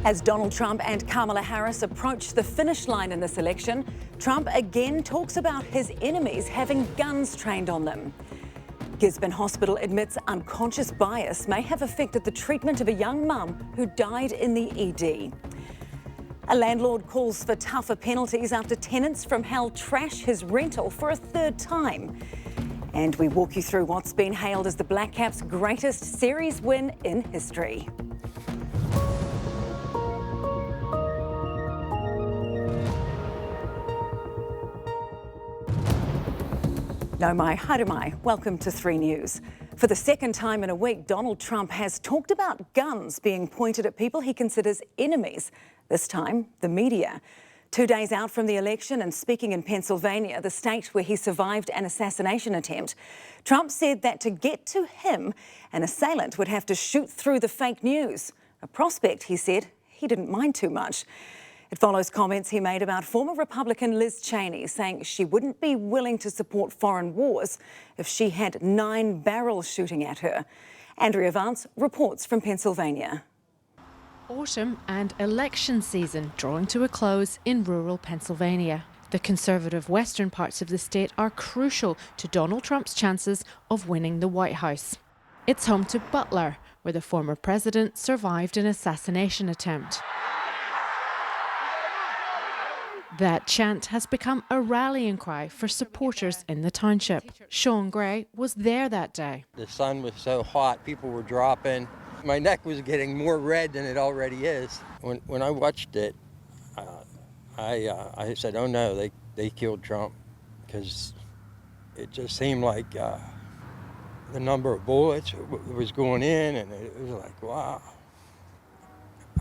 As Donald Trump and Kamala Harris approach the finish line in this election, Trump again talks about his enemies having guns trained on them. Gisborne Hospital admits unconscious bias may have affected the treatment of a young mum who died in the ED. A landlord calls for tougher penalties after tenants from hell trash his rental for a third time. And we walk you through what's been hailed as the Black Caps' greatest series win in history. No mai, haere mai. Welcome to 3 News. For the second time in a week, Donald Trump has talked about guns being pointed at people he considers enemies. This time, the media. 2 days out from the election and speaking in Pennsylvania, the state where he survived an assassination attempt, Trump said that to get to him, an assailant would have to shoot through the fake news. A prospect, he said, he didn't mind too much. It follows comments he made about former Republican Liz Cheney, saying she wouldn't be willing to support foreign wars if she had 9 barrels shooting at her. Andrea Vance reports from Pennsylvania. Autumn and election season drawing to a close in rural Pennsylvania. The conservative western parts of the state are crucial to Donald Trump's chances of winning the White House. It's home to Butler, where the former president survived an assassination attempt. That chant has become a rallying cry for supporters in the township. Sean Gray was there that day. The sun was so hot, people were dropping. My neck was getting more red than it already is. When I watched it, I said, oh no, they killed Trump, because it just seemed like the number of bullets was going in, and it was like, wow.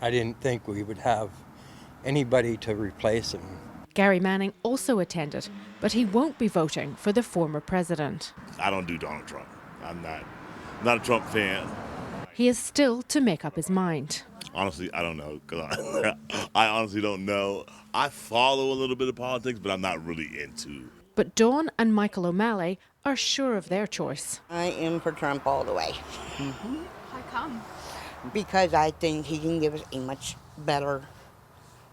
I didn't think we would have anybody to replace him. Gary Manning also attended, but he won't be voting for the former president. I don't do Donald Trump. I'm not a Trump fan. He is still to make up his mind. Honestly, I don't know, because I honestly don't know. I follow a little bit of politics, but I'm not really into. But Dawn and Michael O'Malley are sure of their choice. I am for Trump all the way. Mm-hmm. How come? Because I think he can give us a much better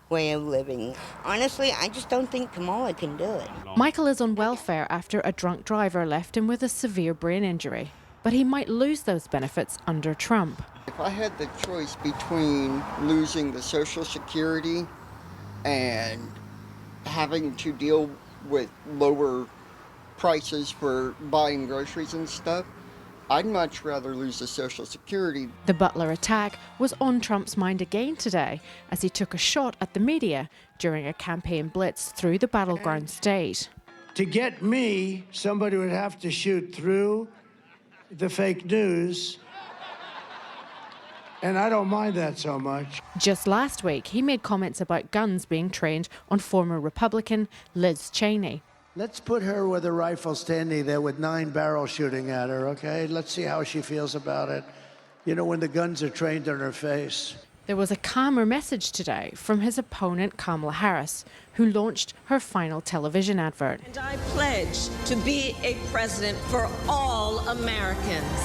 way of living. Honestly, I just don't think Kamala can do it. Michael is on welfare after a drunk driver left him with a severe brain injury. But he might lose those benefits under Trump. If I had the choice between losing the Social Security and having to deal with lower prices for buying groceries and stuff, I'd much rather lose the Social Security. The Butler attack was on Trump's mind again today as he took a shot at the media during a campaign blitz through the battleground state. To get me, somebody would have to shoot through the fake news, and I don't mind that so much. Just last week, he made comments about guns being trained on former Republican Liz Cheney. Let's put her with a rifle standing there with 9 barrels shooting at her, okay? Let's see how she feels about it. You know, when the guns are trained on her face. There was a calmer message today from his opponent Kamala Harris, who launched her final television advert. And I pledge to be a president for all Americans.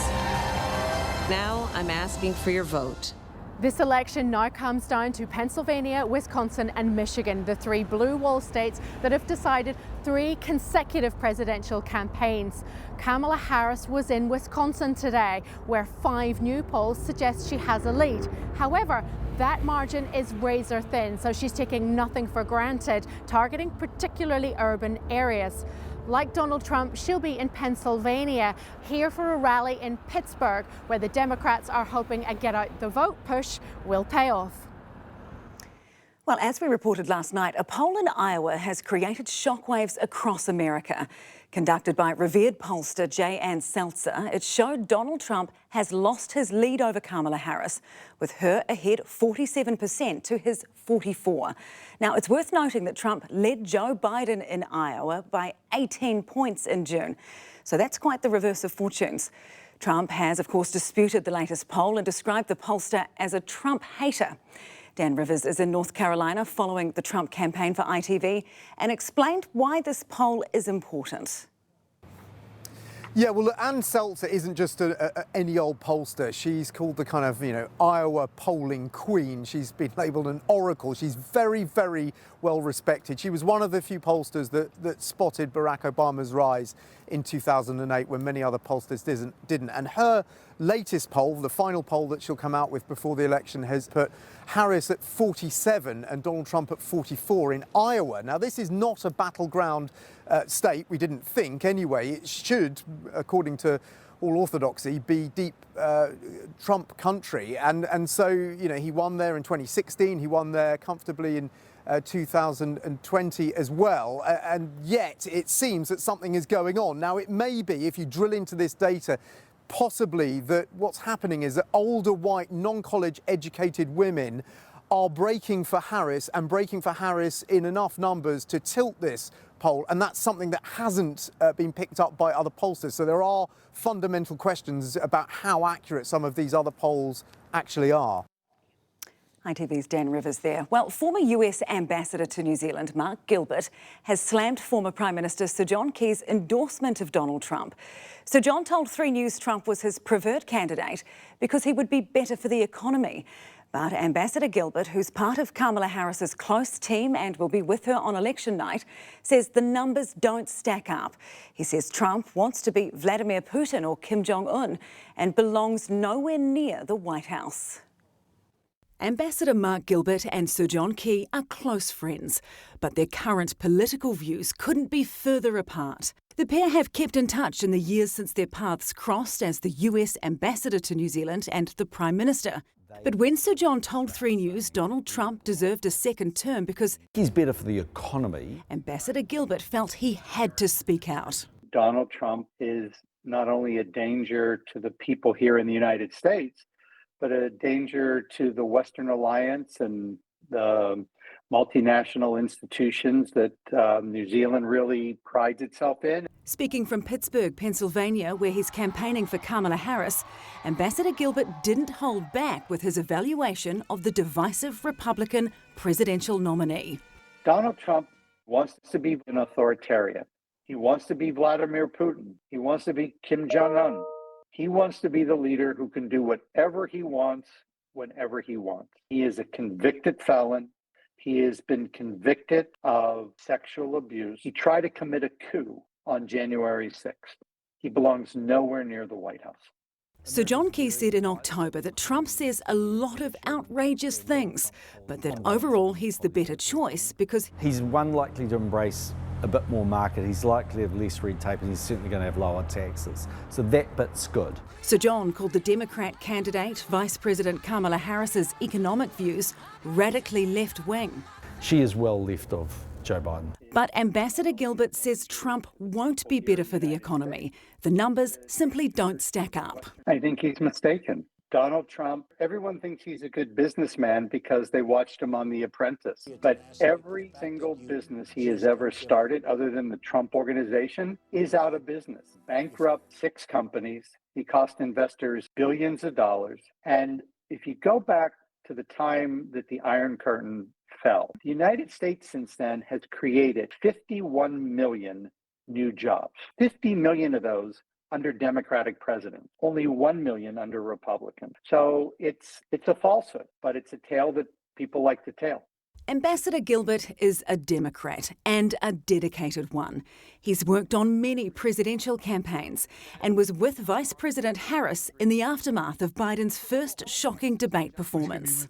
Now I'm asking for your vote. This election now comes down to Pennsylvania, Wisconsin and Michigan, the 3 blue wall states that have decided 3 consecutive presidential campaigns. Kamala Harris was in Wisconsin today, where 5 new polls suggest she has a lead. However, that margin is razor thin, so she's taking nothing for granted, targeting particularly urban areas. Like Donald Trump, she'll be in Pennsylvania, here for a rally in Pittsburgh, where the Democrats are hoping a get out the vote push will pay off. Well, as we reported last night, a poll in Iowa has created shockwaves across America. Conducted by revered pollster J. Ann Seltzer, it showed Donald Trump has lost his lead over Kamala Harris, with her ahead 47% to his 44%. Now, it's worth noting that Trump led Joe Biden in Iowa by 18 points in June. So that's quite the reverse of fortunes. Trump has, of course, disputed the latest poll and described the pollster as a Trump hater. Dan Rivers is in North Carolina following the Trump campaign for ITV and explained why this poll is important. Yeah, well, Ann Seltzer isn't just any old pollster. She's called the kind of, Iowa polling queen. She's been labelled an oracle. She's very, very well respected. She was one of the few pollsters that spotted Barack Obama's rise in 2008 when many other pollsters didn't. And her latest poll, the final poll that she'll come out with before the election, has put Harris at 47 and Donald Trump at 44 in Iowa. Now, this is not a battleground state, we didn't think anyway. It should, according to all orthodoxy, be deep Trump country. And so, he won there in 2016, he won there comfortably in 2020 as well. And yet it seems that something is going on. Now, it may be, if you drill into this data, possibly that what's happening is that older white non-college educated women are breaking for Harris and breaking for Harris in enough numbers to tilt this poll, and that's something that hasn't been picked up by other pollsters. So there are fundamental questions about how accurate some of these other polls actually are. ITV's Dan Rivers there. Well, former US ambassador to New Zealand, Mark Gilbert, has slammed former Prime Minister Sir John Key's endorsement of Donald Trump. Sir John told 3News Trump was his preferred candidate because he would be better for the economy. But Ambassador Gilbert, who's part of Kamala Harris's close team and will be with her on election night, says the numbers don't stack up. He says Trump wants to be Vladimir Putin or Kim Jong-un and belongs nowhere near the White House. Ambassador Mark Gilbert and Sir John Key are close friends, but their current political views couldn't be further apart. The pair have kept in touch in the years since their paths crossed as the US ambassador to New Zealand and the Prime Minister. But when Sir John told 3News Donald Trump deserved a second term because he's better for the economy, Ambassador Gilbert felt he had to speak out. Donald Trump is not only a danger to the people here in the United States, but a danger to the Western Alliance and the multinational institutions that New Zealand really prides itself in. Speaking from Pittsburgh, Pennsylvania, where he's campaigning for Kamala Harris, Ambassador Gilbert didn't hold back with his evaluation of the divisive Republican presidential nominee. Donald Trump wants to be an authoritarian. He wants to be Vladimir Putin. He wants to be Kim Jong-un. He wants to be the leader who can do whatever he wants, whenever he wants. He is a convicted felon. He has been convicted of sexual abuse. He tried to commit a coup on January 6th. He belongs nowhere near the White House. Sir John Key said in October that Trump says a lot of outrageous things, but that overall he's the better choice because he's one likely to embrace a bit more market, he's likely to have less red tape, and he's certainly going to have lower taxes. So that bit's good. Sir John called the Democrat candidate, Vice President Kamala Harris's economic views radically left-wing. She is well left of Joe Biden. But Ambassador Gilbert says Trump won't be better for the economy. The numbers simply don't stack up. I think he's mistaken. Donald Trump, everyone thinks he's a good businessman because they watched him on The Apprentice. But every single business he has ever started, other than the Trump Organization, is out of business. Bankrupt 6 companies. He cost investors billions of dollars. And if you go back to the time that the Iron Curtain fell, the United States since then has created 51 million new jobs. 50 million of those under Democratic presidents, only 1 million under Republican. So it's a falsehood, but it's a tale that people like to tell. Ambassador Gilbert is a Democrat and a dedicated one. He's worked on many presidential campaigns and was with Vice President Harris in the aftermath of Biden's first shocking debate performance.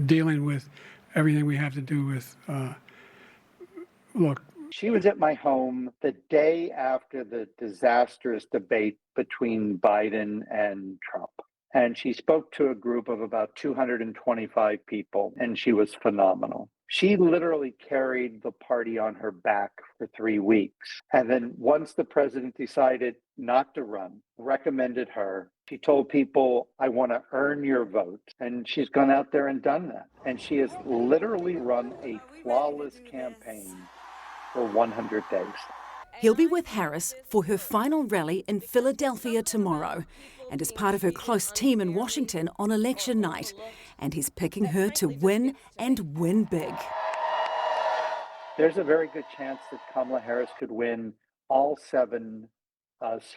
Dealing with everything we have to do with, look. She was at my home the day after the disastrous debate between Biden and Trump. And she spoke to a group of about 225 people, and she was phenomenal. She literally carried the party on her back for 3 weeks. And then once the president decided not to run, recommended her, she told people, I want to earn your vote. And she's gone out there and done that. And she has literally run a flawless campaign for 100 days. He'll be with Harris for her final rally in Philadelphia tomorrow and as part of her close team in Washington on election night. And he's picking her to win and win big. There's a very good chance that Kamala Harris could win all 7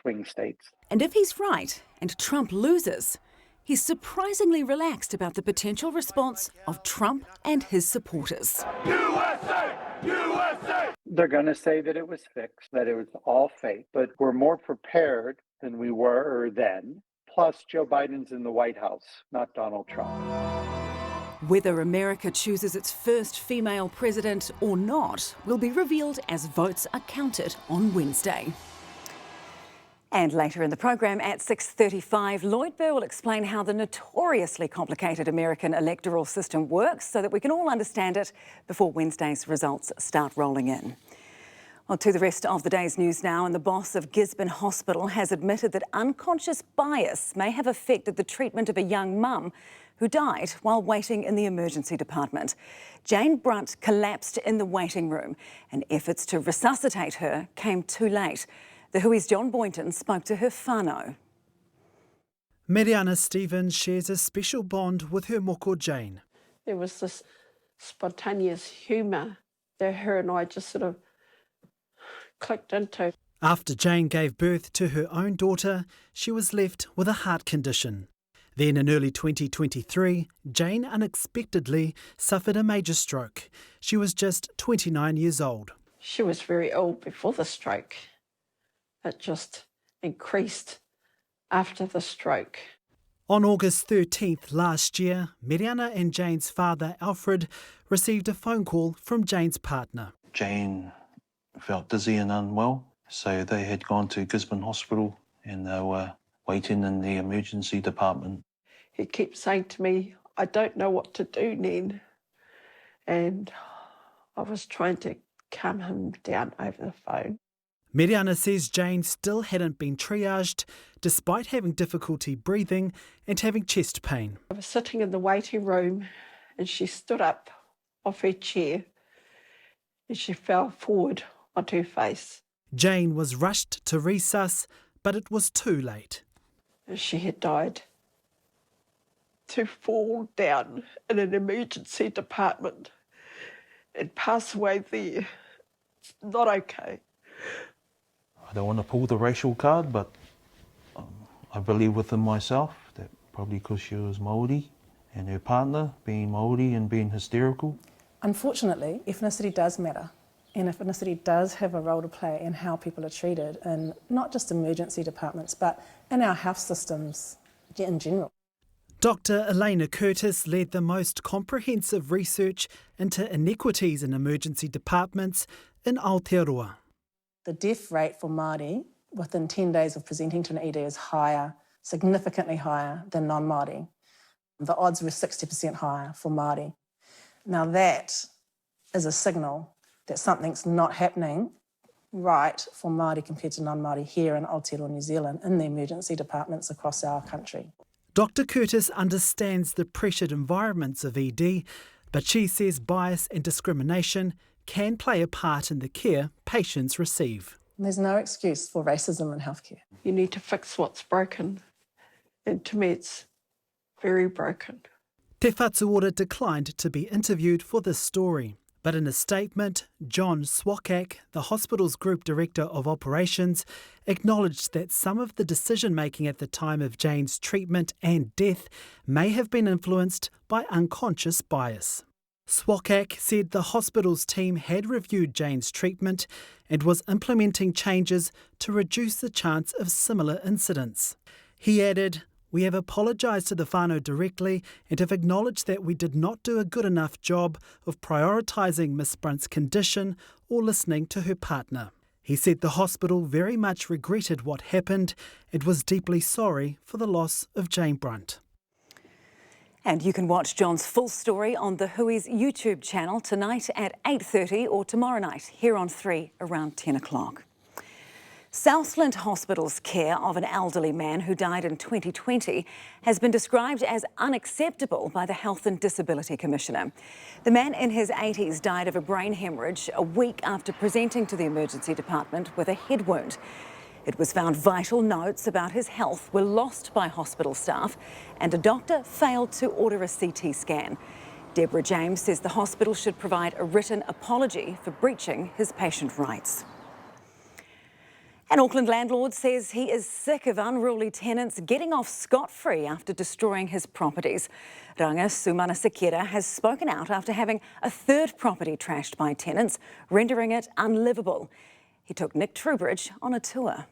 swing states. And if he's right and Trump loses, he's surprisingly relaxed about the potential response of Trump and his supporters. USA! USA! They're going to say that it was fixed, that it was all fake, but we're more prepared than we were then. Plus, Joe Biden's in the White House, not Donald Trump. Whether America chooses its first female president or not will be revealed as votes are counted on Wednesday. And later in the program at 6:35, Lloyd Burr will explain how the notoriously complicated American electoral system works so that we can all understand it before Wednesday's results start rolling in. Well, to the rest of the day's news now, and the boss of Gisborne Hospital has admitted that unconscious bias may have affected the treatment of a young mum who died while waiting in the emergency department. Jane Brunt collapsed in the waiting room, and efforts to resuscitate her came too late. The Hui's John Boynton spoke to her whānau. Mariana Stevens shares a special bond with her moko Jane. There was this spontaneous humour that her and I just sort of clicked into. After Jane gave birth to her own daughter, she was left with a heart condition. Then in early 2023, Jane unexpectedly suffered a major stroke. She was just 29 years old. She was very ill before the stroke. It just increased after the stroke. On August 13th last year, Mariana and Jane's father, Alfred, received a phone call from Jane's partner. Jane felt dizzy and unwell, so they had gone to Gisborne Hospital and they were waiting in the emergency department. He keeps saying to me, I don't know what to do, Nen. And I was trying to calm him down over the phone. Mariana says Jane still hadn't been triaged, despite having difficulty breathing and having chest pain. I was sitting in the waiting room and she stood up off her chair and she fell forward onto her face. Jane was rushed to resus, but it was too late. She had died. To fall down in an emergency department and pass away there, it's not okay. I don't want to pull the racial card, but I believe within myself that probably because she was Māori and her partner being Māori and being hysterical. Unfortunately, ethnicity does matter, and ethnicity does have a role to play in how people are treated in not just emergency departments, but in our health systems in general. Dr. Elena Curtis led the most comprehensive research into inequities in emergency departments in Aotearoa. The death rate for Māori within 10 days of presenting to an ED is higher, significantly higher than non-Māori. The odds were 60% higher for Māori. Now that is a signal that something's not happening right for Māori compared to non-Māori here in Aotearoa, New Zealand, in the emergency departments across our country. Dr. Curtis understands the pressured environments of ED, but she says bias and discrimination can play a part in the care patients receive. There's no excuse for racism in healthcare. You need to fix what's broken, and to me it's very broken. Te Whatuora declined to be interviewed for this story, but in a statement, John Swakak, the hospital's Group Director of Operations, acknowledged that some of the decision-making at the time of Jane's treatment and death may have been influenced by unconscious bias. Swakak said the hospital's team had reviewed Jane's treatment and was implementing changes to reduce the chance of similar incidents. He added, "We have apologised to the whānau directly and have acknowledged that we did not do a good enough job of prioritising Miss Brunt's condition or listening to her partner." He said the hospital very much regretted what happened and was deeply sorry for the loss of Jane Brunt. And you can watch John's full story on the Hui's YouTube channel tonight at 8:30 or tomorrow night here on 3 around 10 o'clock. Southland Hospital's care of an elderly man who died in 2020 has been described as unacceptable by the Health and Disability Commissioner. The man in his 80s died of a brain hemorrhage a week after presenting to the emergency department with a head wound. It was found vital notes about his health were lost by hospital staff and a doctor failed to order a CT scan. Deborah James says the hospital should provide a written apology for breaching his patient rights. An Auckland landlord says he is sick of unruly tenants getting off scot-free after destroying his properties. Ranga Sumana Sekera has spoken out after having a third property trashed by tenants, rendering it unlivable. He took Nick Trubridge on a tour.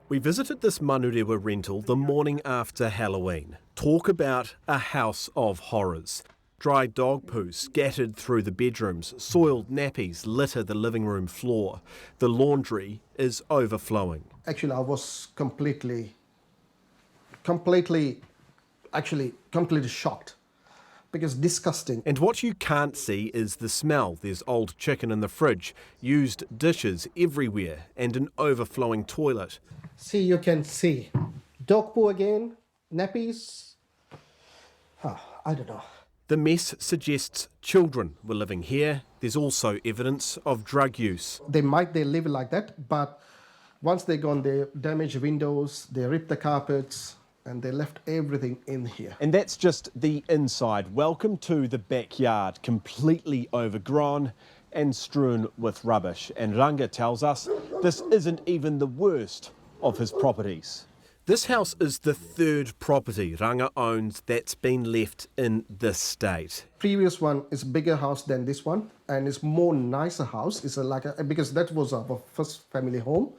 We visited this Manurewa rental the morning after Halloween. Talk about a house of horrors. Dry dog poo scattered through the bedrooms, soiled nappies litter the living room floor. The laundry is overflowing. Actually, I was completely shocked because disgusting. And what you can't see is the smell. There's old chicken in the fridge, used dishes everywhere, and an overflowing toilet. See, you can see dog poo again, nappies. I don't know. The mess suggests children were living here. There's also evidence of drug use. They live like that, but once they gone, they damage windows, they rip the carpets, and they left everything in here. And that's just the inside. Welcome to the backyard, completely overgrown and strewn with rubbish. And Ranga tells us this isn't even the worst of his properties. This house is the third property Ranga owns that's been left in this state. Previous one is a bigger house than this one, and it's more nicer house. It's because that was our first family home,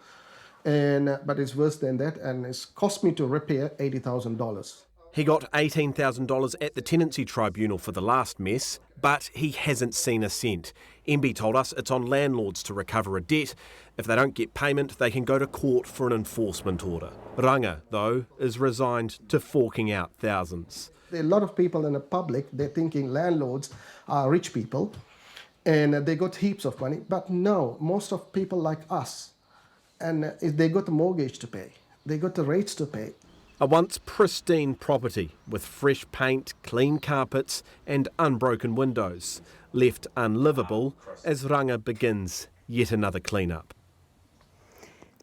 but it's worse than that, and it's cost me to repair $80,000. He got $18,000 at the tenancy tribunal for the last mess, but he hasn't seen a cent. MB told us it's on landlords to recover a debt. If they don't get payment, they can go to court for an enforcement order. Ranga, though, is resigned to forking out thousands. There are a lot of people in the public, they're thinking landlords are rich people and they got heaps of money. But no, most of people like us, and they got a mortgage to pay, they got the rates to pay. A once pristine property with fresh paint, clean carpets and unbroken windows, left unlivable as Ranga begins yet another clean-up.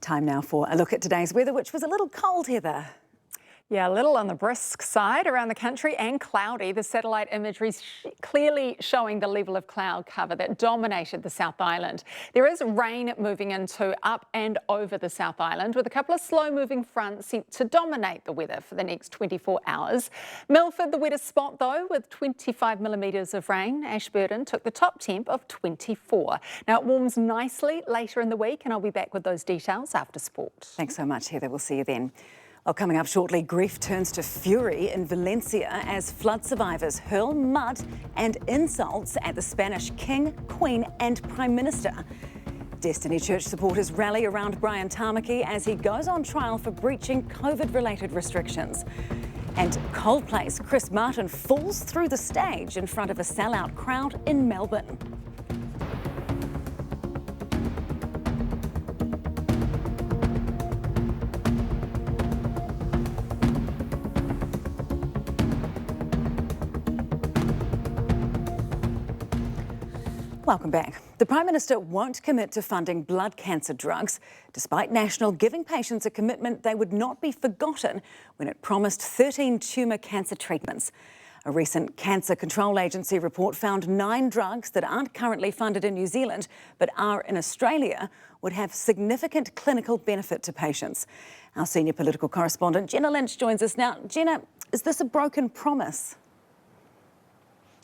Time now for a look at today's weather, which was a little cold, Heather. Yeah, a little on the brisk side around the country and cloudy. The satellite imagery clearly showing the level of cloud cover that dominated the South Island. There is rain moving into up and over the South Island with a couple of slow-moving fronts set to dominate the weather for the next 24 hours. Milford, the wettest spot though, with 25 millimetres of rain. Ashburton took the top temp of 24. Now it warms nicely later in the week, and I'll be back with those details after sport. Thanks so much, Heather. We'll see you then. Well, coming up shortly, grief turns to fury in Valencia as flood survivors hurl mud and insults at the Spanish King, Queen and Prime Minister. Destiny Church supporters rally around Brian Tamaki as he goes on trial for breaching COVID-related restrictions. And Coldplay's Chris Martin falls through the stage in front of a sellout crowd in Melbourne. Welcome back. The Prime Minister won't commit to funding blood cancer drugs, despite National giving patients a commitment they would not be forgotten when it promised 13 tumour cancer treatments. A recent Cancer Control Agency report found 9 drugs that aren't currently funded in New Zealand but are in Australia would have significant clinical benefit to patients. Our senior political correspondent Jenna Lynch joins us now. Jenna, is this a broken promise?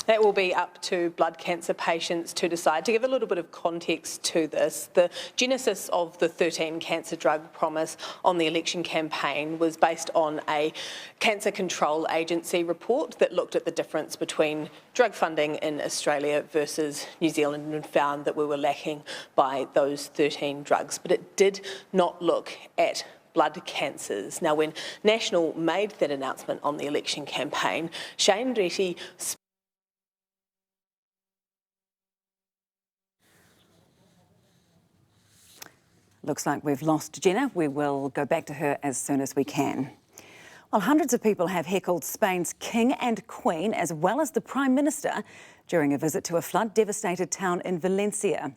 That will be up to blood cancer patients to decide. To give a little bit of context to this, the genesis of the 13 cancer drug promise on the election campaign was based on a Cancer Control Agency report that looked at the difference between drug funding in Australia versus New Zealand and found that we were lacking by those 13 drugs. But it did not look at blood cancers. Now, when National made that announcement on the election campaign, Shane Reti Looks like we've lost Jenna. We will go back to her as soon as we can. Well, hundreds of people have heckled Spain's King and Queen, as well as the Prime Minister, during a visit to a flood-devastated town in Valencia.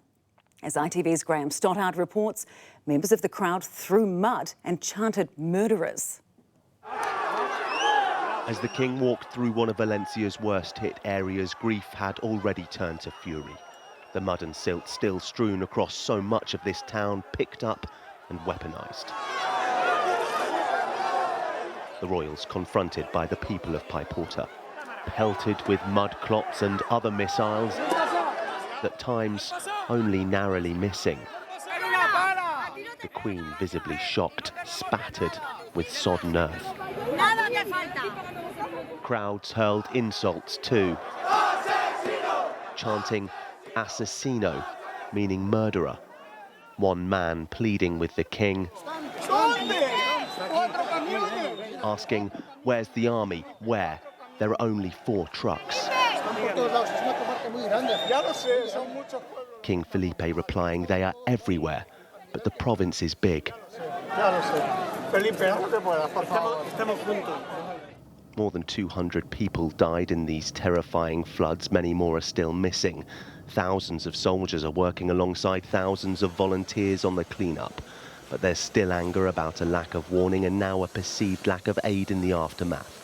As ITV's Graham Stoddard reports, members of the crowd threw mud and chanted murderers. As the King walked through one of Valencia's worst-hit areas, grief had already turned to fury. The mud and silt still strewn across so much of this town picked up and weaponised. The royals confronted by the people of Paiporta, pelted with mud clots and other missiles, at times only narrowly missing. The Queen, visibly shocked, spattered with sodden earth. Crowds hurled insults too, chanting assassino, meaning murderer. One man pleading with the king, asking, where's the army? Where? There are only 4 trucks. King Felipe replying, they are everywhere, but the province is big. More than 200 people died in these terrifying floods. Many more are still missing. Thousands of soldiers are working alongside thousands of volunteers on the cleanup. But there's still anger about a lack of warning and now a perceived lack of aid in the aftermath.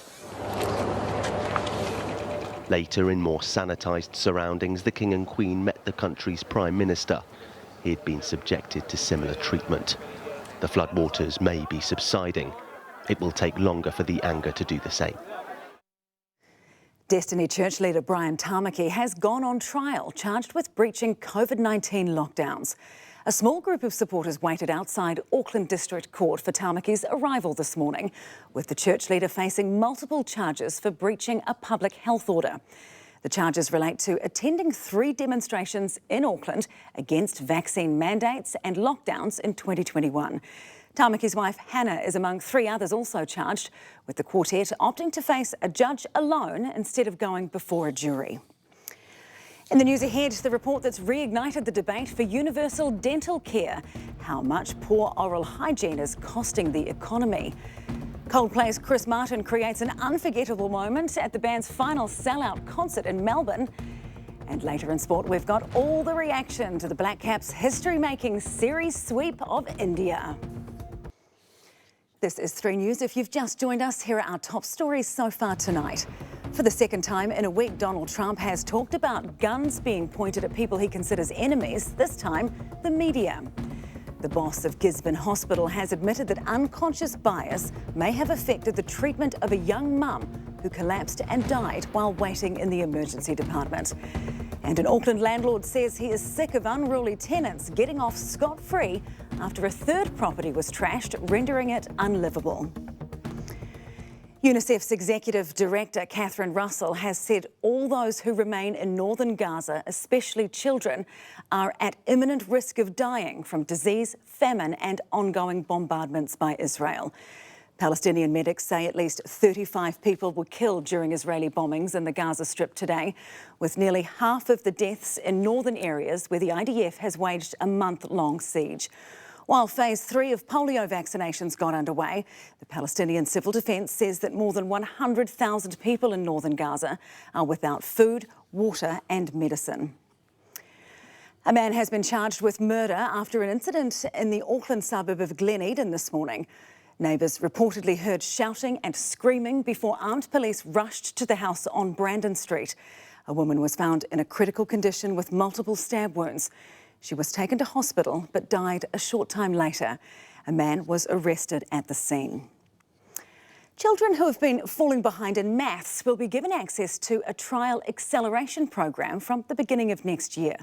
Later, in more sanitised surroundings, the King and Queen met the country's Prime Minister. He had been subjected to similar treatment. The floodwaters may be subsiding. It will take longer for the anger to do the same. Destiny Church leader Brian Tamaki has gone on trial, charged with breaching COVID-19 lockdowns. A small group of supporters waited outside Auckland District Court for Tamaki's arrival this morning, with the church leader facing multiple charges for breaching a public health order. The charges relate to attending 3 demonstrations in Auckland against vaccine mandates and lockdowns in 2021. Tamaki's wife Hannah is among 3 others also charged, with the quartet opting to face a judge alone instead of going before a jury. In the news ahead, the report that's reignited the debate for universal dental care. How much poor oral hygiene is costing the economy. Coldplay's Chris Martin creates an unforgettable moment at the band's final sellout concert in Melbourne. And later in sport, we've got all the reaction to the Black Caps' history-making series sweep of India. This is 3 News. If you've just joined us, here are our top stories so far tonight. For the second time in a week, Donald Trump has talked about guns being pointed at people he considers enemies, this time the media. The boss of Gisborne Hospital has admitted that unconscious bias may have affected the treatment of a young mum who collapsed and died while waiting in the emergency department. And an Auckland landlord says he is sick of unruly tenants getting off scot-free after a 3rd property was trashed, rendering it unlivable. UNICEF's Executive Director, Catherine Russell, has said all those who remain in northern Gaza, especially children, are at imminent risk of dying from disease, famine and ongoing bombardments by Israel. Palestinian medics say at least 35 people were killed during Israeli bombings in the Gaza Strip today, with nearly half of the deaths in northern areas where the IDF has waged a month-long siege. While phase 3 of polio vaccinations got underway, the Palestinian Civil Defence says that more than 100,000 people in northern Gaza are without food, water and medicine. A man has been charged with murder after an incident in the Auckland suburb of Glen Eden this morning. Neighbours reportedly heard shouting and screaming before armed police rushed to the house on Brandon Street. A woman was found in a critical condition with multiple stab wounds. She was taken to hospital but died a short time later. A man was arrested at the scene. Children who have been falling behind in maths will be given access to a trial acceleration program from the beginning of next year.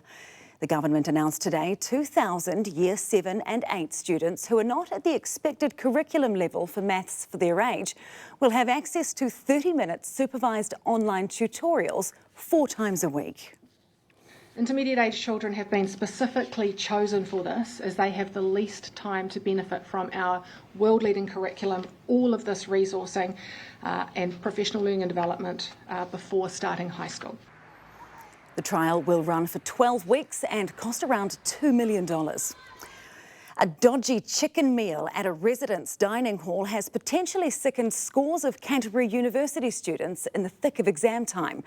The government announced today 2,000 Year 7 and 8 students who are not at the expected curriculum level for maths for their age will have access to 30-minute supervised online tutorials 4 times a week. Intermediate age children have been specifically chosen for this as they have the least time to benefit from our world-leading curriculum, all of this resourcing and professional learning and development before starting high school. The trial will run for 12 weeks and cost around $2 million. A dodgy chicken meal at a residence dining hall has potentially sickened scores of Canterbury University students in the thick of exam time.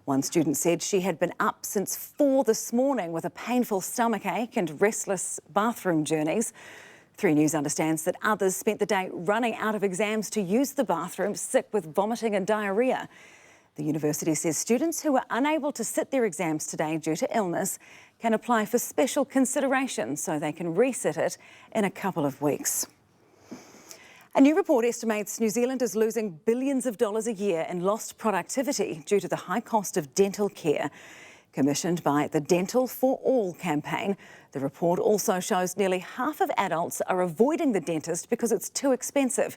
One student said she had been up since 4 this morning with a painful stomachache and restless bathroom journeys. 3News understands that others spent the day running out of exams to use the bathroom, sick with vomiting and diarrhoea. The university says students who are unable to sit their exams today due to illness can apply for special consideration so they can resit it in a couple of weeks. A new report estimates New Zealand is losing billions of dollars a year in lost productivity due to the high cost of dental care. Commissioned by the Dental for All campaign, the report also shows nearly half of adults are avoiding the dentist because it's too expensive.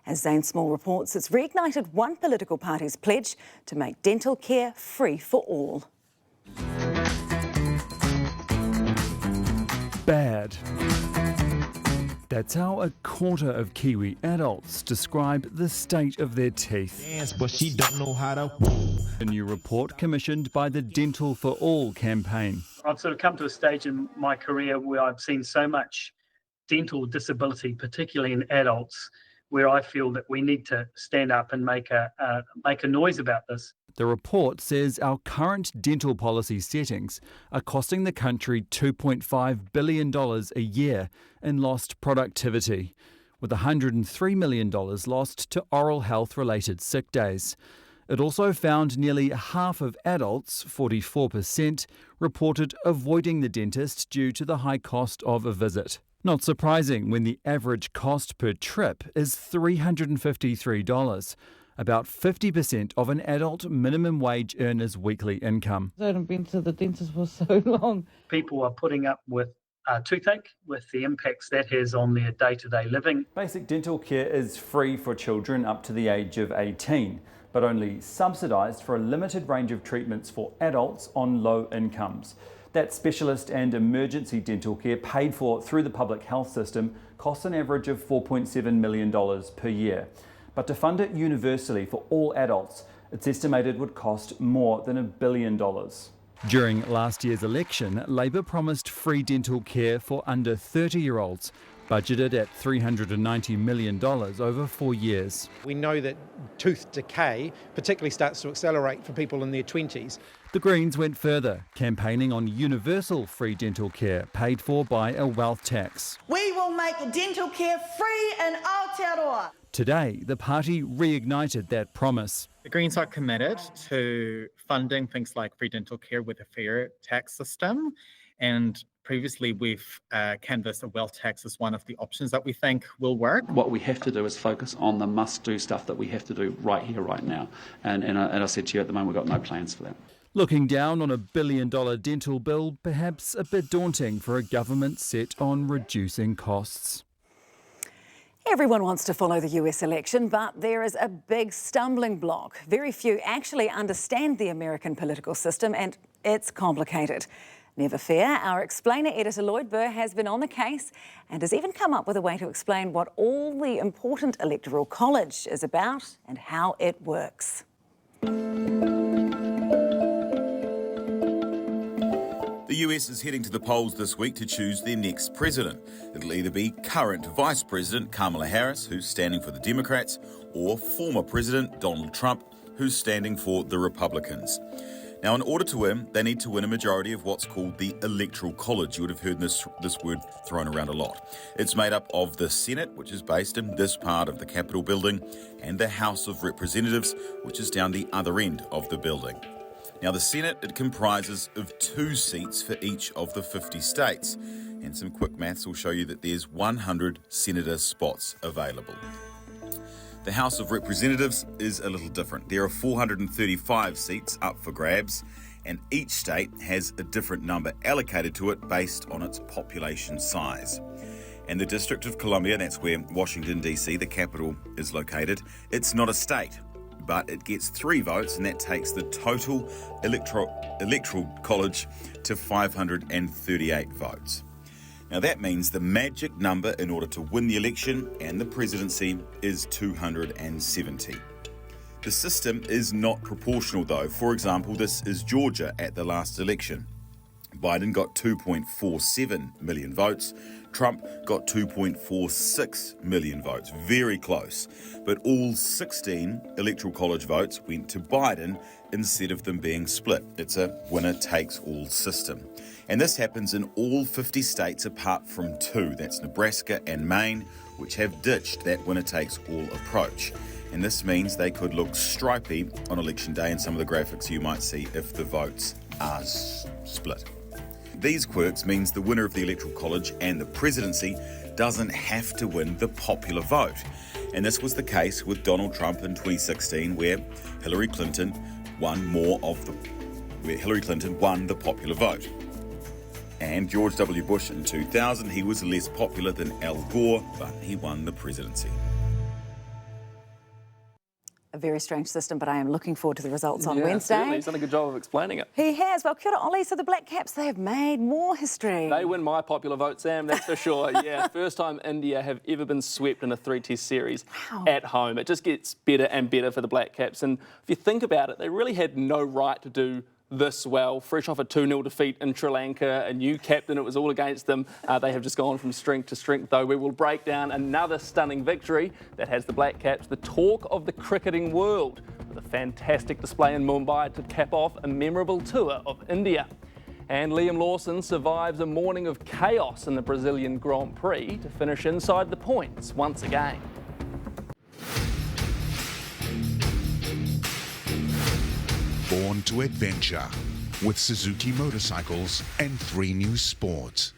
As Zane Small reports, it's reignited one political party's pledge to make dental care free for all. Bad. That's how a quarter of Kiwi adults describe the state of their teeth. Dance, but she don't know how to. A new report commissioned by the Dental for All campaign. I've sort of come to a stage in my career where I've seen so much dental disability, particularly in adults, where I feel that we need to stand up and make a noise about this. The report says our current dental policy settings are costing the country $2.5 billion a year in lost productivity, with $103 million lost to oral health-related sick days. It also found nearly half of adults, 44%, reported avoiding the dentist due to the high cost of a visit. Not surprising when the average cost per trip is $353. About 50% of an adult minimum wage earner's weekly income. I haven't been to the dentist for so long. People are putting up with toothache, with the impacts that has on their day-to-day living. Basic dental care is free for children up to the age of 18, but only subsidised for a limited range of treatments for adults on low incomes. That specialist and emergency dental care paid for through the public health system costs an average of $4.7 million per year. But to fund it universally for all adults, it's estimated would cost more than $1 billion. During last year's election, Labor promised free dental care for under 30-year-olds, budgeted at $390 million over 4 years. We know that tooth decay particularly starts to accelerate for people in their 20s. The Greens went further, campaigning on universal free dental care paid for by a wealth tax. We will make dental care free in Aotearoa. Today, the party reignited that promise. The Greens are committed to funding things like free dental care with a fair tax system, and previously we've canvassed a wealth tax as one of the options that we think will work. What we have to do is focus on the must-do stuff that we have to do right here, right now. And I said to you, at the moment, we've got no plans for that. Looking down on a $1 billion dental bill, perhaps a bit daunting for a government set on reducing costs. Everyone wants to follow the US election, but there is a big stumbling block. Very few actually understand the American political system, and it's complicated. Never fear, our explainer editor Lloyd Burr has been on the case and has even come up with a way to explain what all the important electoral college is about and how it works. The US is heading to the polls this week to choose their next president. It'll either be current Vice President Kamala Harris, who's standing for the Democrats, or former President Donald Trump, who's standing for the Republicans. Now, in order to win, they need to win a majority of what's called the Electoral College. You would have heard this word thrown around a lot. It's made up of the Senate, which is based in this part of the Capitol building, and the House of Representatives, which is down the other end of the building. Now, the Senate, it comprises of 2 seats for each of the 50 states. And some quick maths will show you that there's 100 senator spots available. The House of Representatives is a little different. There are 435 seats up for grabs, and each state has a different number allocated to it based on its population size. And the District of Columbia, that's where Washington, D.C., the capital, is located, it's not a state, but it gets 3 votes, and that takes the total electoral college to 538 votes. Now that means the magic number in order to win the election and the presidency is 270. The system is not proportional though. For example, this is Georgia at the last election. Biden got 2.47 million votes. Trump got 2.46 million votes. Very close. But all 16 electoral college votes went to Biden instead of them being split. It's a winner-takes-all system. And this happens in all 50 states apart from 2. That's Nebraska and Maine, which have ditched that winner-takes-all approach. and this means they could look stripy on election day in some of the graphics you might see if the votes are split. These quirks means the winner of the Electoral College and the presidency doesn't have to win the popular vote. And this was the case with Donald Trump in 2016, where Hillary Clinton won the popular vote. And George W. Bush in 2000, he was less popular than Al Gore, but he won the presidency. A very strange system, but I am looking forward to the results on Yeah, Wednesday. certainly. He's done a good job of explaining it. He has. Well, kia ora, Ollie. So the Black Caps, they have made more history. They win my popular vote, Sam, that's for sure. Yeah, first time India have ever been swept in a 3-test series at home. It just gets better and better for the Black Caps. And if you think about it, they really had no right to do this well. Fresh off a 2-0 defeat in Sri Lanka, a new captain, it was all against them. They have just gone from strength to strength, though. We will break down another stunning victory that has the Black Caps the talk of the cricketing world, with a fantastic display in Mumbai to cap off a memorable tour of India. And Liam Lawson survives a morning of chaos in the Brazilian Grand Prix to finish inside the points once again. Born to adventure with Suzuki Motorcycles and 3News Sport.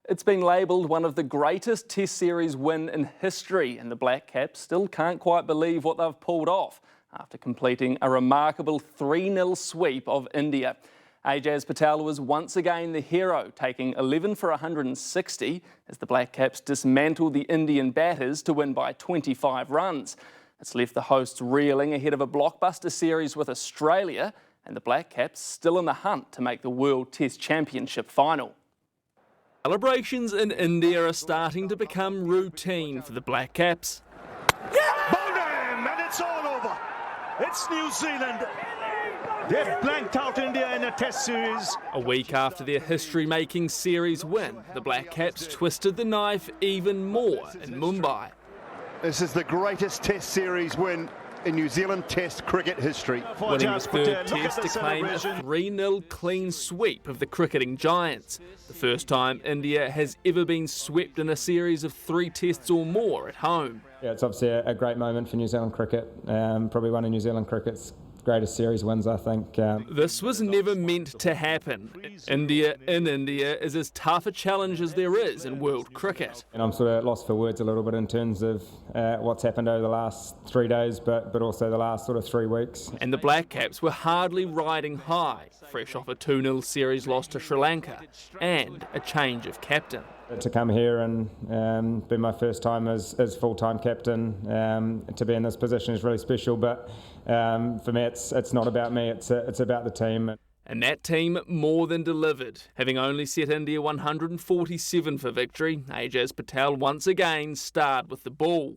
It's been labelled one of the greatest Test Series win in history, and the Black Caps still can't quite believe what they've pulled off after completing a remarkable 3-0 sweep of India. Ajaz Patel was once again the hero, taking 11 for 160 as the Black Caps dismantled the Indian batters to win by 25 runs. It's left the hosts reeling ahead of a blockbuster series with Australia, and the Black Caps still in the hunt to make the World Test Championship final. Celebrations in India are starting to become routine for the Black Caps. Bulletin, and it's all over. It's New Zealand. They've blanked out India in a Test series. A week after their history-making series win, the Black Caps twisted the knife even more in Mumbai. This is the greatest Test series win in New Zealand Test cricket history. Winning the third Test to claim a 3-0 clean sweep of the cricketing giants. The first time India has ever been swept in a series of 3 Tests or more at home. Yeah, it's obviously a great moment for New Zealand cricket. Probably one of New Zealand cricket's greatest series wins, I think. This was never meant to happen. India in India is as tough a challenge as there is in world cricket. And I'm sort of lost for words a little bit in terms of what's happened over the last 3 days, but also the last sort of 3 weeks. And the Black Caps were hardly riding high, fresh off a 2-0 series loss to Sri Lanka and a change of captain. To come here and be my first time as full-time captain, to be in this position is really special, but for me it's not about me, it's about the team. And that team more than delivered. Having only set India 147 for victory, Ajaz Patel once again starred with the ball.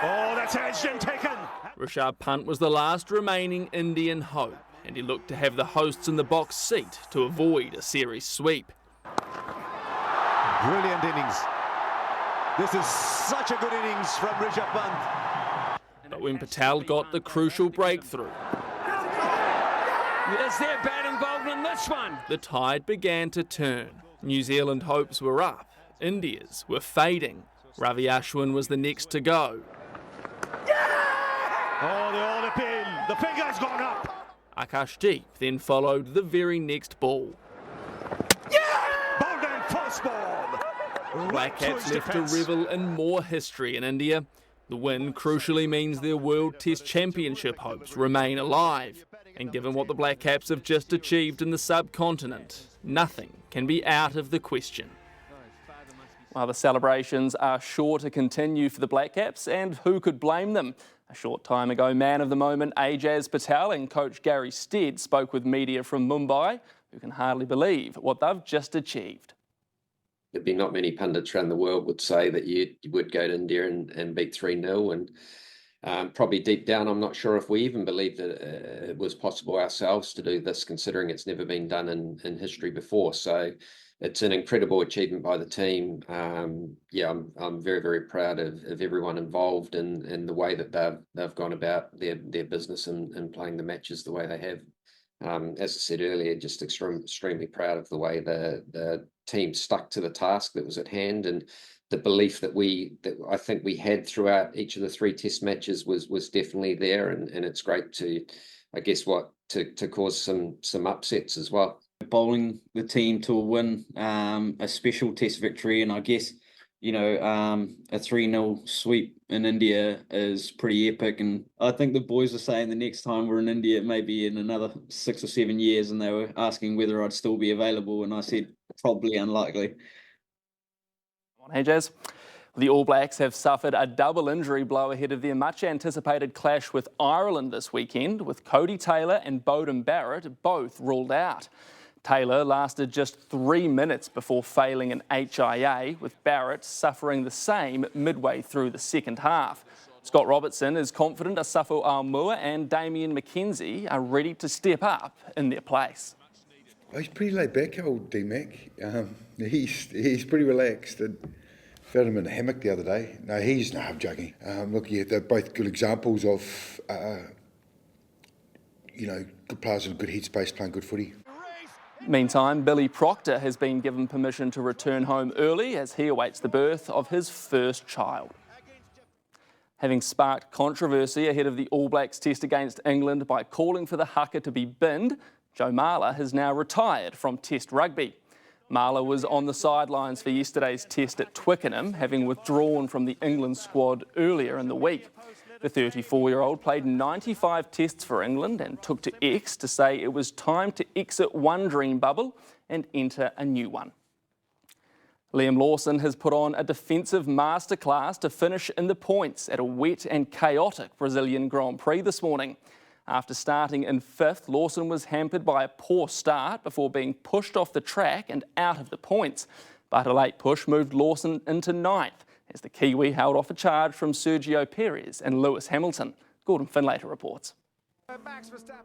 Oh, that's edged and taken. Rishabh Pant was the last remaining Indian hope, and he looked to have the hosts in the box seat to avoid a series sweep. Brilliant innings. This is such a good innings from Rishabh Pant. But when Patel got the crucial breakthrough, Is there bad involvement in this one? the tide began to turn. New Zealand hopes were up, India's were fading. Ravi Ashwin was the next to go. Oh, the order pin. The finger's gone up. Akashdeep then followed the very next ball. Bolden first ball. Black Caps left to revel in more history in India. The win crucially means their World Test Championship hopes remain alive. And given what the Black Caps have just achieved in the subcontinent, nothing can be out of the question. While the celebrations are sure to continue for the Black Caps, and who could blame them? A short time ago, man of the moment Ajaz Patel and coach Gary Stead spoke with media from Mumbai, who can hardly believe what they've just achieved. There'd be not many pundits around the world would say that you would go to India and beat 3-0, and probably deep down I'm not sure if we even believed that it was possible ourselves to do this, considering it's never been done in history before. So it's an incredible achievement by the team. Yeah, I'm very, very proud of everyone involved and the way that they've gone about their business and playing the matches the way they have. as I said earlier, just extremely proud of the way the team stuck to the task that was at hand, and the belief that I think we had throughout each of the 3 test matches was definitely there, and it's great to, I guess, to cause some upsets as well. Bowling the team to a win, a special test victory, and I guess, you know, a 3-0 sweep in India is pretty epic. And I think the boys are saying the next time we're in India, it may be in another 6 or 7 years, and they were asking whether I'd still be available, and I said probably unlikely. Hey, Jazz. The All Blacks have suffered a double injury blow ahead of their much-anticipated clash with Ireland this weekend, with Cody Taylor and Beauden Barrett both ruled out. Taylor lasted just 3 minutes before failing an HIA, with Barrett suffering the same midway through the second half. Scott Robertson is confident Asafo Aumua and Damien McKenzie are ready to step up in their place. He's pretty laid back, old D-Mac. He's pretty relaxed. I felt him in a hammock the other day. No, I'm joking. Look, yeah, they're both good examples of, good players in a good headspace playing good footy. Meantime, Billy Proctor has been given permission to return home early as he awaits the birth of his first child. Having sparked controversy ahead of the All Blacks test against England by calling for the haka to be binned, Joe Marler has now retired from Test rugby. Marler was on the sidelines for yesterday's test at Twickenham, having withdrawn from the England squad earlier in the week. The 34-year-old played 95 tests for England and took to X to say it was time to exit one dream bubble and enter a new one. Liam Lawson has put on a defensive masterclass to finish in the points at a wet and chaotic Brazilian Grand Prix this morning. After starting in 5th, Lawson was hampered by a poor start before being pushed off the track and out of the points. But a late push moved Lawson into 9th, as the Kiwi held off a charge from Sergio Perez and Lewis Hamilton. Gordon Finlater reports.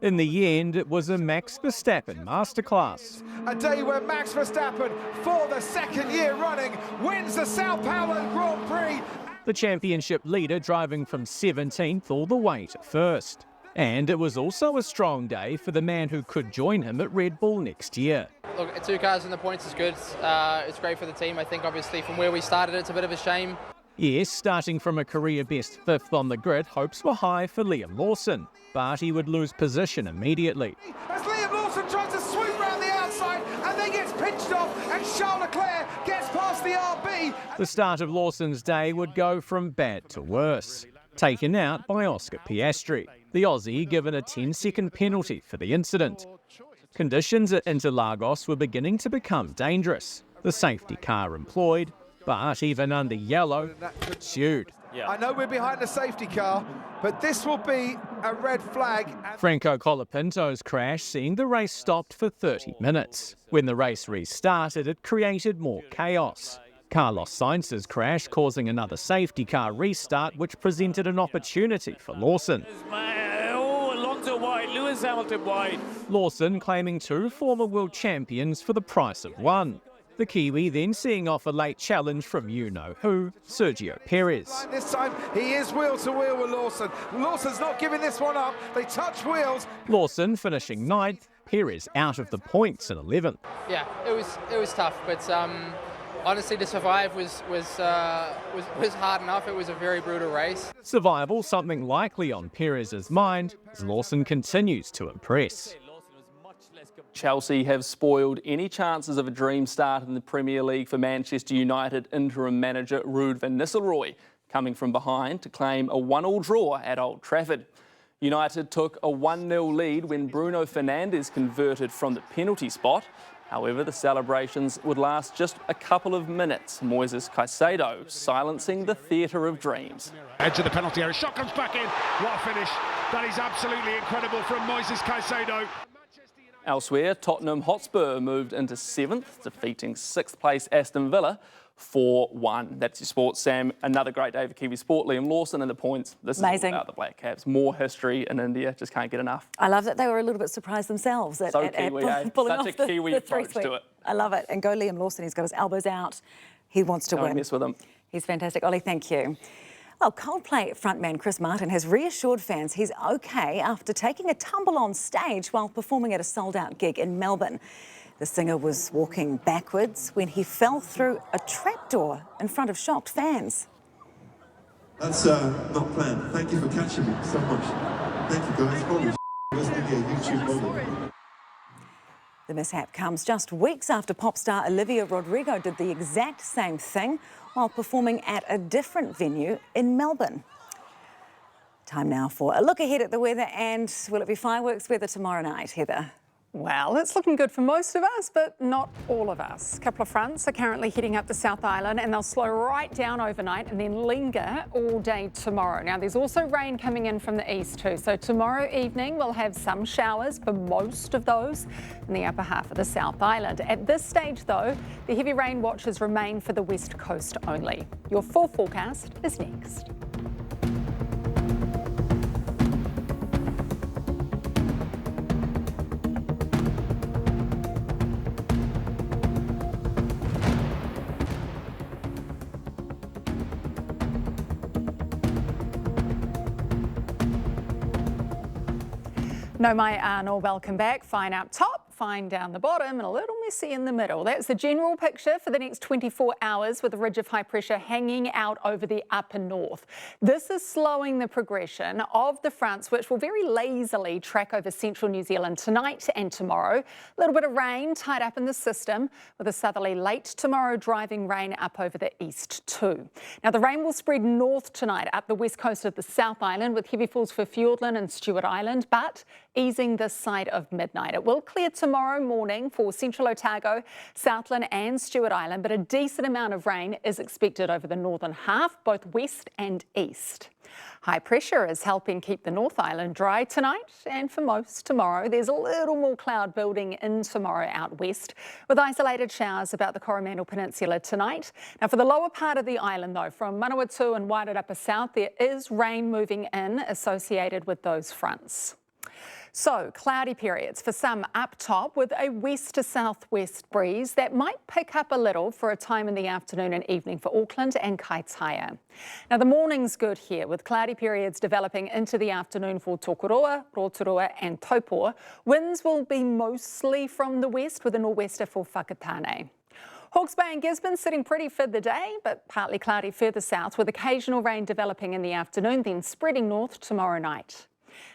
In the end, it was a Max Verstappen masterclass. A day where Max Verstappen, for the 2nd year running, wins the Sao Paulo Grand Prix. The championship leader driving from 17th all the way to 1st. And it was also a strong day for the man who could join him at Red Bull next year. Look, 2 cars in the points is good. It's great for the team. I think obviously from where we started, it's a bit of a shame. Yes, starting from a career best 5th on the grid, hopes were high for Liam Lawson, but he would lose position immediately. As Liam Lawson tries to swoop round the outside and then gets pinched off, and Charles Leclerc gets past the RB. The start of Lawson's day would go from bad to worse. Taken out by Oscar Piastri, the Aussie given a 10-second penalty for the incident. Conditions at Interlagos were beginning to become dangerous. The safety car employed, but even under yellow, sued. I know we're behind the safety car, but this will be a red flag. Franco Colapinto's crash seeing the race stopped for 30 minutes. When the race restarted, it created more chaos. Carlos Sainz's crash causing another safety car restart, which presented an opportunity for Lawson. Alonso wide, Lewis Hamilton wide. Lawson claiming 2 former world champions for the price of 1. The Kiwi then seeing off a late challenge from you-know-who, Sergio Perez. This time he is wheel to wheel with Lawson. Lawson's not giving this one up. They touch wheels. Lawson finishing 9th, Perez out of the points in 11th. Yeah, it was tough, but honestly, to survive was hard enough. It was a very brutal race. Survival something likely on Perez's mind as Lawson continues to impress. Chelsea have spoiled any chances of a dream start in the Premier League for Manchester United interim manager Ruud van Nistelrooy, coming from behind to claim a 1-1 draw at Old Trafford. United took a 1-0 lead when Bruno Fernandes converted from the penalty spot. However, the celebrations would last just a couple of minutes. Moises Caicedo silencing the theatre of dreams. Edge of the penalty area, shot comes back in. What a finish. That is absolutely incredible from Moises Caicedo. Elsewhere, Tottenham Hotspur moved into 7th, defeating 6th place Aston Villa 4-1. That's your sports, Sam. Another great day for Kiwi Sport. Liam Lawson in the points. This is all about the Black Caps. More history in India. Just can't get enough. I love that they were a little bit surprised themselves at Kiwi, pulling Such off a Kiwi the approach to it. I love it. And go Liam Lawson. He's got his elbows out. He wants to win. Don't mess with him. He's fantastic. Ollie, thank you. Well, Coldplay frontman Chris Martin has reassured fans he's okay after taking a tumble on stage while performing at a sold-out gig in Melbourne. The singer was walking backwards when he fell through a trapdoor in front of shocked fans. That's not planned. Thank you for catching me so much. Thank you, guys. Holy let's give you a YouTube moment. The mishap comes just weeks after pop star Olivia Rodrigo did the exact same thing while performing at a different venue in Melbourne. Time now for a look ahead at the weather, and will it be fireworks weather tomorrow night, Heather? Well, it's looking good for most of us, but not all of us. A couple of fronts are currently heading up the South Island, and they'll slow right down overnight and then linger all day tomorrow. Now, there's also rain coming in from the east too. So tomorrow evening, we'll have some showers for most of those in the upper half of the South Island. At this stage, though, the heavy rain watches remain for the west coast only. Your full forecast is next. No mai Arnold, welcome back. Fine up top, fine down the bottom, and a little messy in the middle. That's the general picture for the next 24 hours with a ridge of high pressure hanging out over the upper north. This is slowing the progression of the fronts, which will very lazily track over central New Zealand tonight and tomorrow. A little bit of rain tied up in the system with a southerly late tomorrow driving rain up over the east too. Now the rain will spread north tonight up the west coast of the South Island with heavy falls for Fiordland and Stewart Island, but easing this side of midnight. It will clear tomorrow morning for central Otago, Southland and Stewart Island, but a decent amount of rain is expected over the northern half, both west and east. High pressure is helping keep the North Island dry tonight and for most tomorrow. There's a little more cloud building in tomorrow out west with isolated showers about the Coromandel Peninsula tonight. Now for the lower part of the island though, from Manawatu and Wairarapa South, there is rain moving in associated with those fronts. So, cloudy periods for some up top with a west to southwest breeze that might pick up a little for a time in the afternoon and evening for Auckland and Kaitaia. Now, the morning's good here with cloudy periods developing into the afternoon for Tokoroa, Rotorua and Taupō. Winds will be mostly from the west with a nor'wester for Whakatane. Hawke's Bay and Gisborne sitting pretty for the day, but partly cloudy further south with occasional rain developing in the afternoon, then spreading north tomorrow night.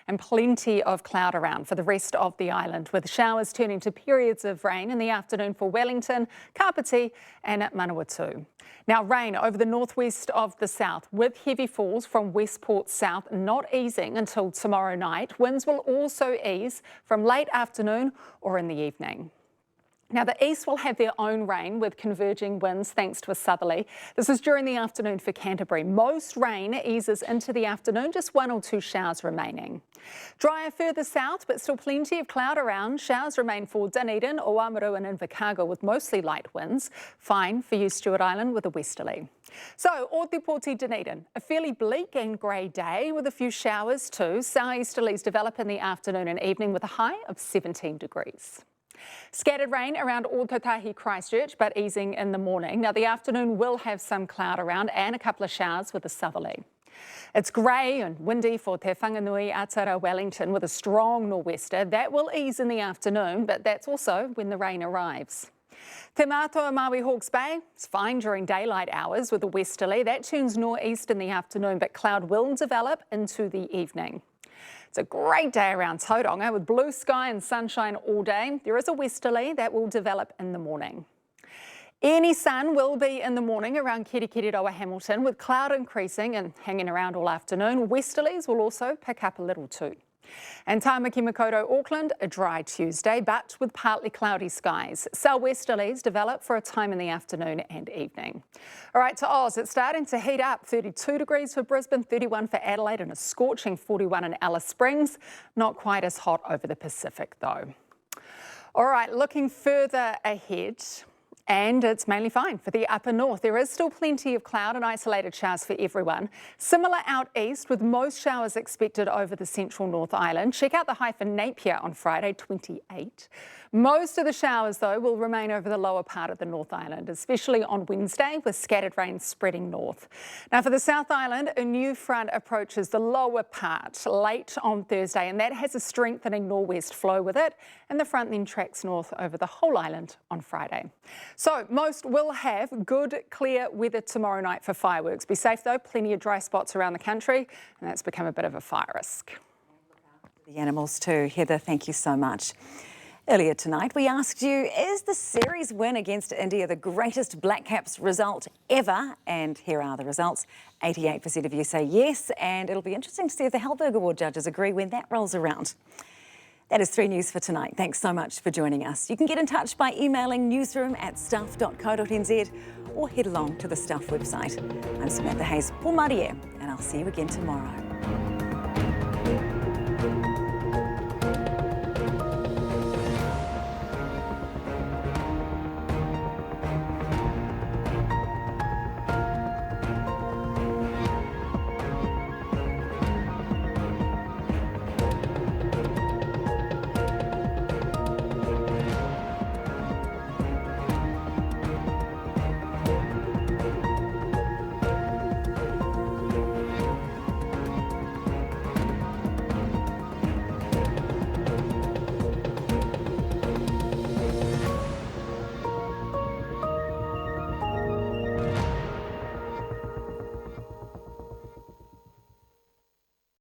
And plenty of cloud around for the rest of the island, with showers turning to periods of rain in the afternoon for Wellington, Kapiti and Manawatu. Now rain over the northwest of the south with heavy falls from Westport south not easing until tomorrow night. Winds will also ease from late afternoon or in the evening. Now, the east will have their own rain with converging winds thanks to a southerly. This is during the afternoon for Canterbury. Most rain eases into the afternoon, just 1 or 2 showers remaining. Drier further south, but still plenty of cloud around. Showers remain for Dunedin, Oamaru and Invercargill with mostly light winds. Fine for you, Stewart Island, with a westerly. So, Ōtepoti Dunedin, a fairly bleak and grey day with a few showers too. Southeasterlies develop in the afternoon and evening with a high of 17 degrees. Scattered rain around Ōtautahi Christchurch, but easing in the morning. Now, the afternoon will have some cloud around and a couple of showers with a southerly. It's grey and windy for Te Whanganui, Atara, Wellington with a strong nor'wester. That will ease in the afternoon, but that's also when the rain arrives. Te Mātua Maui Hawke's Bay, it's fine during daylight hours with a westerly. That turns nor'east in the afternoon, but cloud will develop into the evening. It's a great day around Tauranga with blue sky and sunshine all day. There is a westerly that will develop in the morning. Any sun will be in the morning around Kirikiriroa Hamilton with cloud increasing and hanging around all afternoon. Westerlies will also pick up a little too. And Tāmaki Makaurau, Auckland, a dry Tuesday, but with partly cloudy skies. Southwesterlies develop for a time in the afternoon and evening. All right, to Oz, it's starting to heat up. 32 degrees for Brisbane, 31 for Adelaide, and a scorching 41 in Alice Springs. Not quite as hot over the Pacific, though. All right, looking further ahead. And it's mainly fine for the upper north. There is still plenty of cloud and isolated showers for everyone. Similar out east with most showers expected over the central North Island. Check out the high for Napier on Friday, 28. Most of the showers, though, will remain over the lower part of the North Island, especially on Wednesday, with scattered rain spreading north. Now, for the South Island, a new front approaches the lower part late on Thursday, and that has a strengthening nor'west flow with it, and the front then tracks north over the whole island on Friday. So most will have good, clear weather tomorrow night for fireworks. Be safe, though, plenty of dry spots around the country, and that's become a bit of a fire risk. The animals too. Heather, thank you so much. Earlier tonight, we asked you, is the series win against India the greatest Black Caps result ever? And here are the results. 88% of you say yes, and it'll be interesting to see if the Halberg Award judges agree when that rolls around. That is 3 News for tonight. Thanks so much for joining us. You can get in touch by emailing newsroom@stuff.co.nz or head along to the Stuff website. I'm Samantha Hayes, Paul Marie, and I'll see you again tomorrow.